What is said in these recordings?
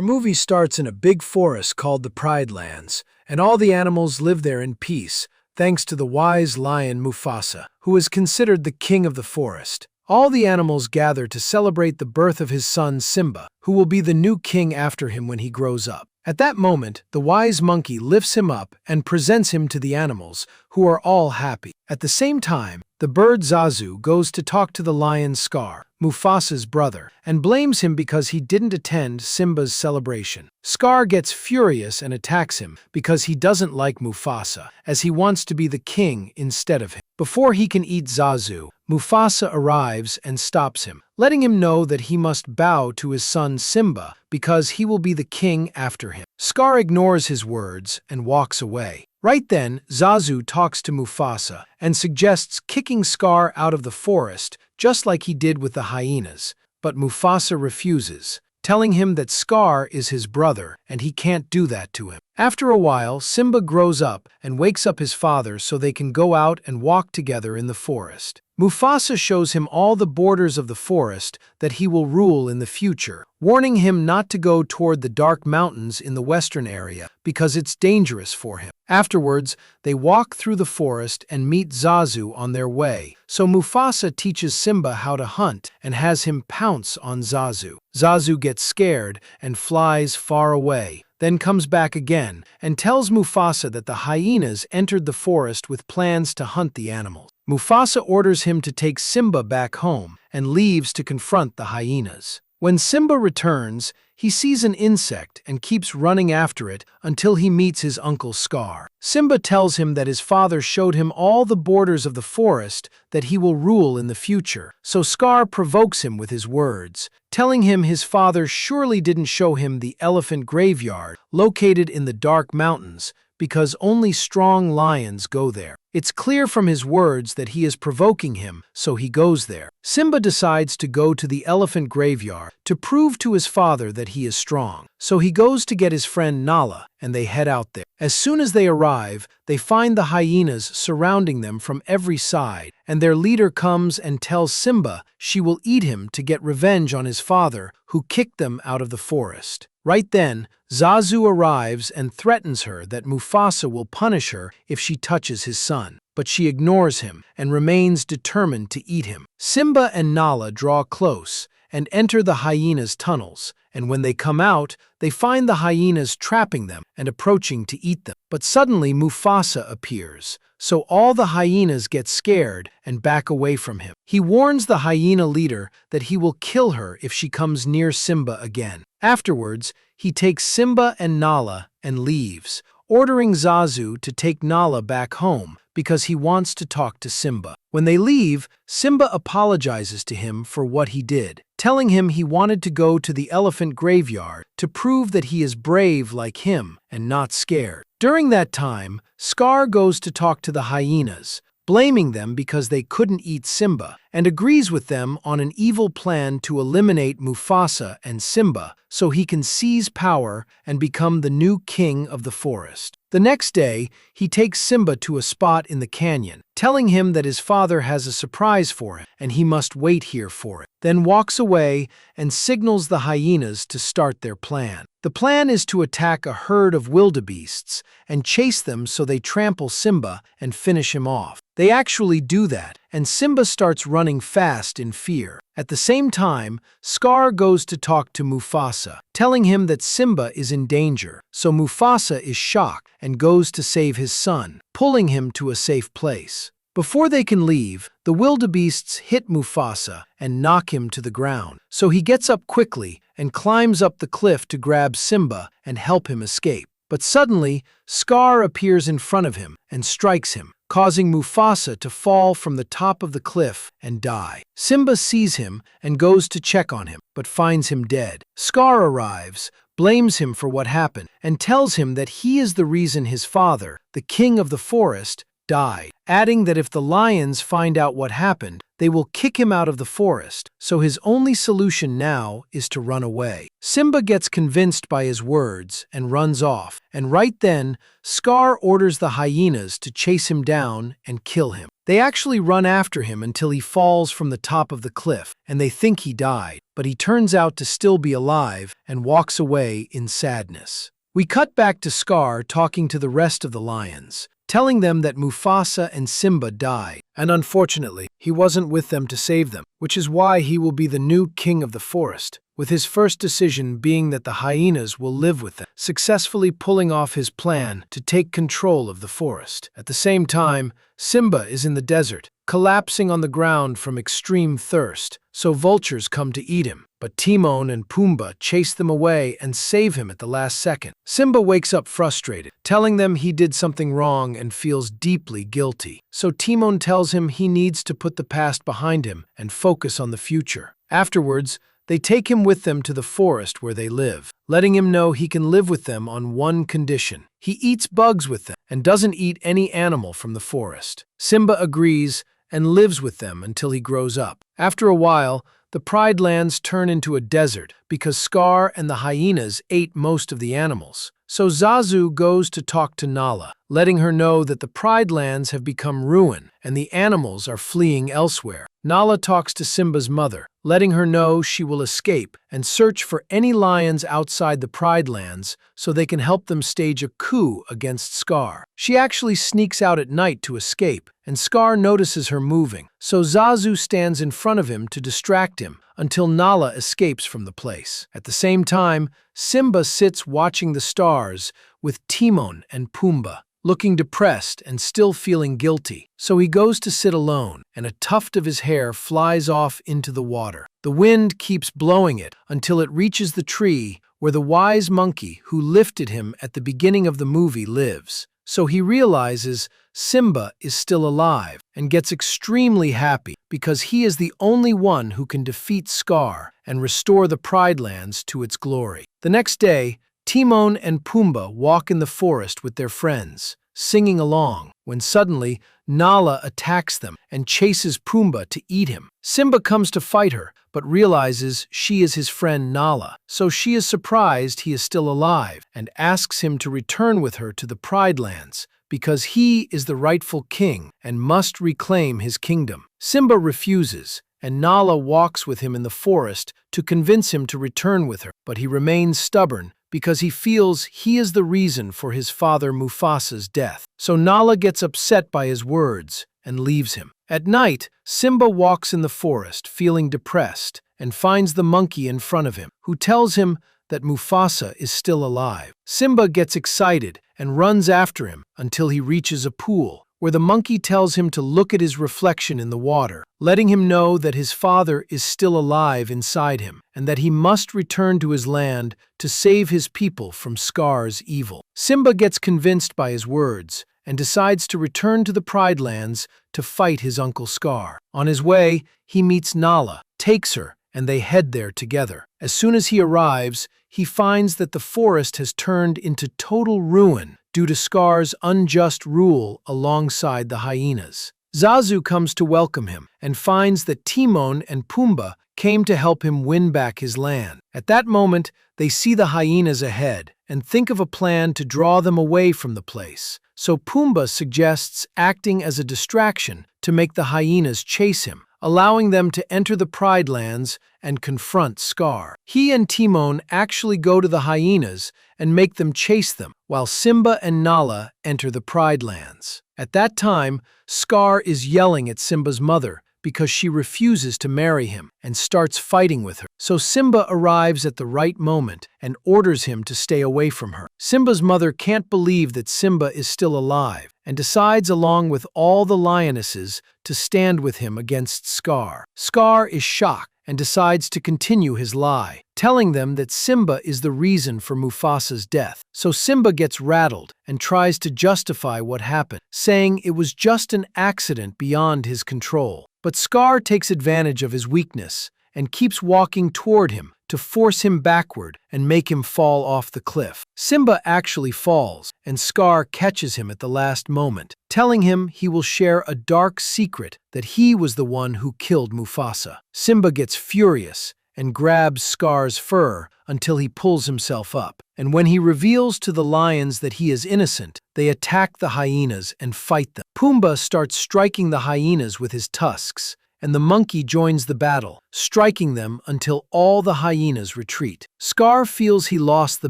Our movie starts in a big forest called the Pride Lands, and all the animals live there in peace, thanks to the wise lion Mufasa, who is considered the king of the forest. All the animals gather to celebrate the birth of his son Simba, who will be the new king after him when he grows up. At that moment, the wise monkey lifts him up and presents him to the animals, who are all happy. At the same time, the bird Zazu goes to talk to the lion Scar, Mufasa's brother, and blames him because he didn't attend Simba's celebration. Scar gets furious and attacks him because he doesn't like Mufasa, as he wants to be the king instead of him. Before he can eat Zazu, Mufasa arrives and stops him, letting him know that he must bow to his son Simba because he will be the king after him. Scar ignores his words and walks away. Right then, Zazu talks to Mufasa and suggests kicking Scar out of the forest, just like he did with the hyenas. But Mufasa refuses, telling him that Scar is his brother and he can't do that to him. After a while, Simba grows up and wakes up his father so they can go out and walk together in the forest. Mufasa shows him all the borders of the forest that he will rule in the future, warning him not to go toward the dark mountains in the western area because it's dangerous for him. Afterwards, they walk through the forest and meet Zazu on their way, so Mufasa teaches Simba how to hunt and has him pounce on Zazu. Zazu gets scared and flies far away, then comes back again and tells Mufasa that the hyenas entered the forest with plans to hunt the animals. Mufasa orders him to take Simba back home and leaves to confront the hyenas. When Simba returns, he sees an insect and keeps running after it until he meets his uncle Scar. Simba tells him that his father showed him all the borders of the forest that he will rule in the future, so Scar provokes him with his words, telling him his father surely didn't show him the elephant graveyard located in the dark mountains because only strong lions go there. It's clear from his words that he is provoking him, so he goes there. Simba decides to go to the elephant graveyard to prove to his father that he is strong. So he goes to get his friend Nala, and they head out there. As soon as they arrive, they find the hyenas surrounding them from every side, and their leader comes and tells Simba she will eat him to get revenge on his father, who kicked them out of the forest. Right then, Zazu arrives and threatens her that Mufasa will punish her if she touches his son. But she ignores him and remains determined to eat him. Simba and Nala draw close and enter the hyenas' tunnels, and when they come out, they find the hyenas trapping them and approaching to eat them. But suddenly Mufasa appears, so all the hyenas get scared and back away from him. He warns the hyena leader that he will kill her if she comes near Simba again. Afterwards, he takes Simba and Nala and leaves, ordering Zazu to take Nala back home because he wants to talk to Simba. When they leave, Simba apologizes to him for what he did, telling him he wanted to go to the elephant graveyard to prove that he is brave like him and not scared. During that time, Scar goes to talk to the hyenas, blaming them because they couldn't eat Simba, and agrees with them on an evil plan to eliminate Mufasa and Simba so he can seize power and become the new king of the forest. The next day, he takes Simba to a spot in the canyon, telling him that his father has a surprise for him and he must wait here for it, then walks away and signals the hyenas to start their plan. The plan is to attack a herd of wildebeests and chase them so they trample Simba and finish him off. They actually do that, and Simba starts running fast in fear. At the same time, Scar goes to talk to Mufasa, telling him that Simba is in danger, so Mufasa is shocked and goes to save his son, pulling him to a safe place. Before they can leave, the wildebeests hit Mufasa and knock him to the ground, so he gets up quickly and climbs up the cliff to grab Simba and help him escape. But suddenly, Scar appears in front of him and strikes him, causing Mufasa to fall from the top of the cliff and die. Simba sees him and goes to check on him, but finds him dead. Scar arrives, blames him for what happened, and tells him that he is the reason his father, the king of the forest, died, adding that if the lions find out what happened, they will kick him out of the forest, so his only solution now is to run away. Simba gets convinced by his words and runs off, and right then, Scar orders the hyenas to chase him down and kill him. They actually run after him until he falls from the top of the cliff, and they think he died. but he turns out to still be alive and walks away in sadness. We cut back to Scar talking to the rest of the lions, telling them that Mufasa and Simba died, and unfortunately, he wasn't with them to save them, which is why he will be the new king of the forest, with his first decision being that the hyenas will live with them, successfully pulling off his plan to take control of the forest. At the same time, Simba is in the desert, collapsing on the ground from extreme thirst, so vultures come to eat him. But Timon and Pumbaa chase them away and save him at the last second. Simba wakes up frustrated, telling them he did something wrong and feels deeply guilty. So Timon tells him he needs to put the past behind him and focus on the future. Afterwards, they take him with them to the forest where they live, letting him know he can live with them on one condition. He eats bugs with them and doesn't eat any animal from the forest. Simba agrees and lives with them until he grows up. After a while, the Pride Lands turn into a desert because Scar and the hyenas ate most of the animals. So Zazu goes to talk to Nala, letting her know that the Pride Lands have become ruin and the animals are fleeing elsewhere. Nala talks to Simba's mother, letting her know she will escape and search for any lions outside the Pride Lands so they can help them stage a coup against Scar. She actually sneaks out at night to escape, and Scar notices her moving, so Zazu stands in front of him to distract him until Nala escapes from the place. At the same time, Simba sits watching the stars with Timon and Pumbaa, looking depressed and still feeling guilty. So he goes to sit alone, and a tuft of his hair flies off into the water. The wind keeps blowing it until it reaches the tree where the wise monkey who lifted him at the beginning of the movie lives. So he realizes Simba is still alive and gets extremely happy because he is the only one who can defeat Scar and restore the Pride Lands to its glory. The next day, Timon and Pumbaa walk in the forest with their friends, singing along, when suddenly Nala attacks them and chases Pumbaa to eat him. Simba comes to fight her, but realizes she is his friend Nala, so she is surprised he is still alive and asks him to return with her to the Pride Lands because he is the rightful king and must reclaim his kingdom. Simba refuses, and Nala walks with him in the forest to convince him to return with her, but he remains stubborn because he feels he is the reason for his father Mufasa's death. So Nala gets upset by his words and leaves him. At night, Simba walks in the forest feeling depressed and finds the monkey in front of him, who tells him that Mufasa is still alive. Simba gets excited and runs after him until he reaches a pool, where the monkey tells him to look at his reflection in the water, letting him know that his father is still alive inside him and that he must return to his land to save his people from Scar's evil. Simba gets convinced by his words and decides to return to the Pride Lands to fight his uncle Scar. On his way, he meets Nala, takes her, and they head there together. As soon as he arrives, he finds that the forest has turned into total ruin due to Scar's unjust rule alongside the hyenas. Zazu comes to welcome him and finds that Timon and Pumbaa came to help him win back his land. At that moment, they see the hyenas ahead and think of a plan to draw them away from the place. So Pumbaa suggests acting as a distraction to make the hyenas chase him, allowing them to enter the Pride Lands and confront Scar. He and Timon actually go to the hyenas and make them chase them, while Simba and Nala enter the Pride Lands. At that time, Scar is yelling at Simba's mother because she refuses to marry him and starts fighting with her. So Simba arrives at the right moment and orders him to stay away from her. Simba's mother can't believe that Simba is still alive and decides, along with all the lionesses, to stand with him against Scar. Scar is shocked and decides to continue his lie, telling them that Simba is the reason for Mufasa's death. So Simba gets rattled and tries to justify what happened, saying it was just an accident beyond his control. But Scar takes advantage of his weakness and keeps walking toward him to force him backward and make him fall off the cliff. Simba actually falls, and Scar catches him at the last moment, telling him he will share a dark secret that he was the one who killed Mufasa. Simba gets furious and grabs Scar's fur until he pulls himself up. And when he reveals to the lions that he is innocent, they attack the hyenas and fight them. Pumbaa starts striking the hyenas with his tusks, and the monkey joins the battle, striking them until all the hyenas retreat. Scar feels he lost the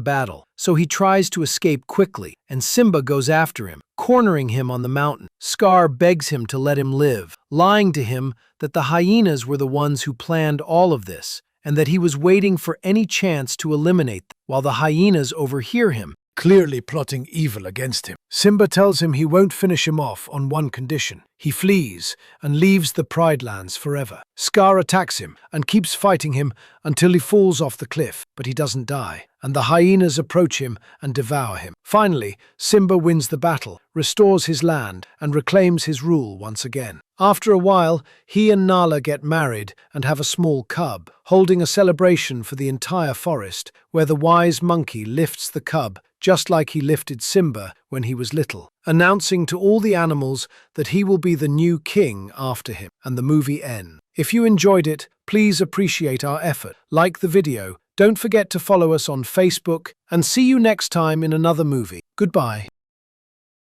battle, so he tries to escape quickly, and Simba goes after him, cornering him on the mountain. Scar begs him to let him live, lying to him that the hyenas were the ones who planned all of this, and that he was waiting for any chance to eliminate them, while the hyenas overhear him, clearly plotting evil against him. Simba tells him he won't finish him off on one condition. He flees and leaves the Pride Lands forever. Scar attacks him and keeps fighting him until he falls off the cliff, but he doesn't die, and the hyenas approach him and devour him. Finally, Simba wins the battle, restores his land, and reclaims his rule once again. After a while, he and Nala get married and have a small cub, holding a celebration for the entire forest, where the wise monkey lifts the cub just like he lifted Simba when he was little, announcing to all the animals that he will be the new king after him, and the movie ends. If you enjoyed it, please appreciate our effort. Like the video, don't forget to follow us on Facebook, and see you next time in another movie. Goodbye.